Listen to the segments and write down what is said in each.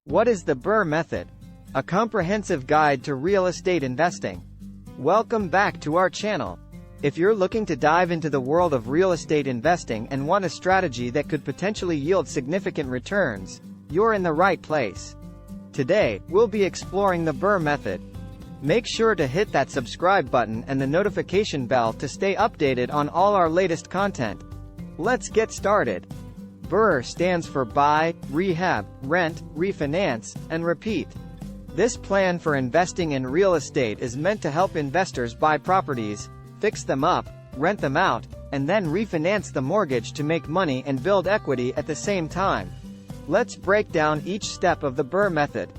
What is the BRRRR method? A comprehensive guide to real estate investing. Welcome back to our channel. If you're looking to dive into the world of real estate investing and want a strategy that could potentially yield significant returns, you're in the right place. Today, we'll be exploring the BRRRR method. Make sure to hit that subscribe button and the notification bell to stay updated on all our latest content. Let's get started. BRRRR stands for Buy, Rehab, Rent, Refinance, and Repeat. This plan for investing in real estate is meant to help investors buy properties, fix them up, rent them out, and then refinance the mortgage to make money and build equity at the same time. Let's break down each step of the BRRRR method.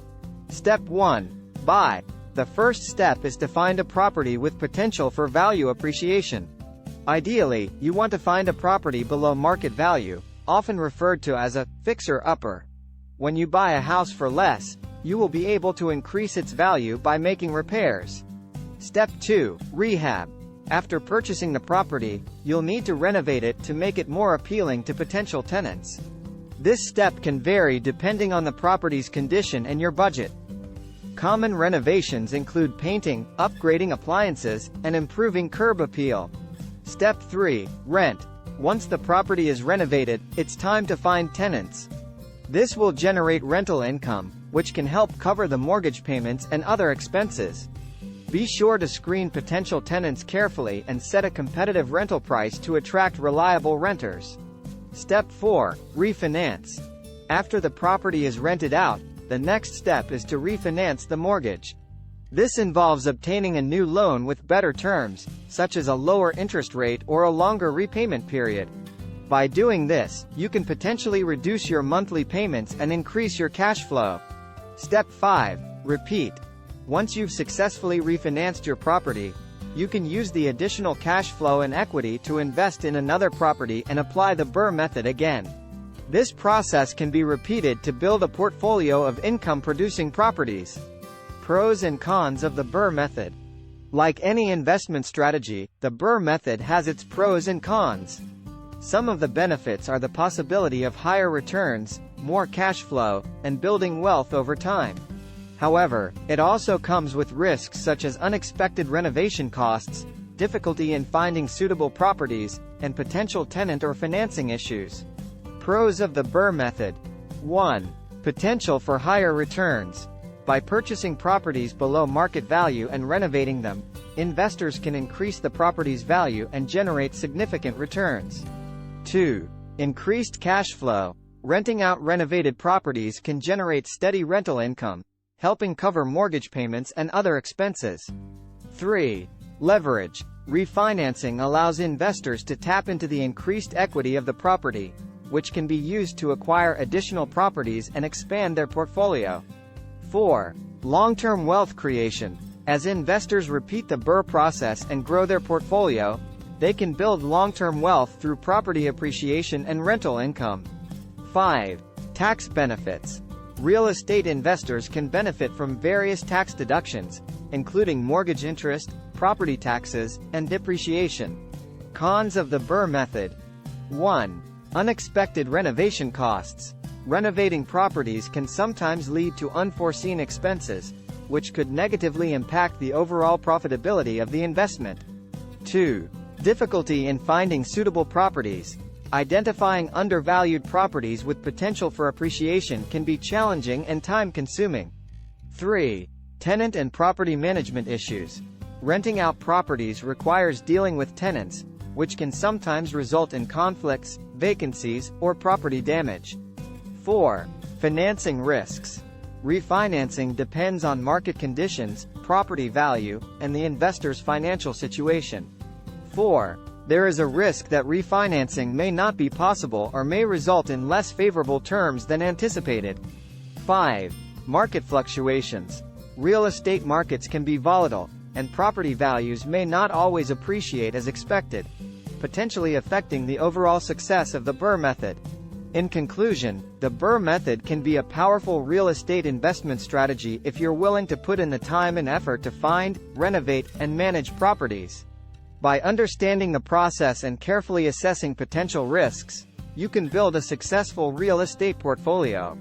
Step 1. Buy. The first step is to find a property with potential for value appreciation. Ideally, you want to find a property below market value, often referred to as a fixer-upper. When you buy a house for less, you will be able to increase its value by making repairs. Step 2. Rehab. After purchasing the property, you'll need to renovate it to make it more appealing to potential tenants. This step can vary depending on the property's condition and your budget. Common renovations include painting, upgrading appliances, and improving curb appeal. Step 3. Rent. Once the property is renovated, it's time to find tenants. This will generate rental income, which can help cover the mortgage payments and other expenses. Be sure to screen potential tenants carefully and set a competitive rental price to attract reliable renters. Step 4. Refinance. After the property is rented out, the next step is to refinance the mortgage. This involves obtaining a new loan with better terms, such as a lower interest rate or a longer repayment period. By doing this, you can potentially reduce your monthly payments and increase your cash flow. Step 5. Repeat. Once you've successfully refinanced your property, you can use the additional cash flow and equity to invest in another property and apply the BRRRR method again. This process can be repeated to build a portfolio of income-producing properties. Pros and cons of the BRRRR method. Like any investment strategy, the BRRRR method has its pros and cons. Some of the benefits are the possibility of higher returns, more cash flow, and building wealth over time. However, it also comes with risks such as unexpected renovation costs, difficulty in finding suitable properties, and potential tenant or financing issues. Pros of the BRRRR method. 1. Potential for higher returns. By purchasing properties below market value and renovating them, investors can increase the property's value and generate significant returns. 2. Increased cash flow. Renting out renovated properties can generate steady rental income, helping cover mortgage payments and other expenses. 3. Leverage. Refinancing allows investors to tap into the increased equity of the property, which can be used to acquire additional properties and expand their portfolio. 4. Long-term wealth creation. As investors repeat the BRRRR process and grow their portfolio, they can build long-term wealth through property appreciation and rental income. 5. Tax benefits. Real estate investors can benefit from various tax deductions, including mortgage interest, property taxes, and depreciation. Cons of the BRRRR method. 1. Unexpected renovation costs. Renovating properties can sometimes lead to unforeseen expenses, which could negatively impact the overall profitability of the investment. 2. Difficulty in finding suitable properties. Identifying undervalued properties with potential for appreciation can be challenging and time-consuming. 3. Tenant and property management issues. Renting out properties requires dealing with tenants, which can sometimes result in conflicts, vacancies, or property damage. 4. Financing risks. Refinancing depends on market conditions, property value, and the investor's financial situation. 4. There is a risk that refinancing may not be possible or may result in less favorable terms than anticipated. 5. Market fluctuations. Real estate markets can be volatile, and property values may not always appreciate as expected, potentially affecting the overall success of the BRRRR method. In conclusion, the BRRRR method can be a powerful real estate investment strategy if you're willing to put in the time and effort to find, renovate, and manage properties. By understanding the process and carefully assessing potential risks, you can build a successful real estate portfolio.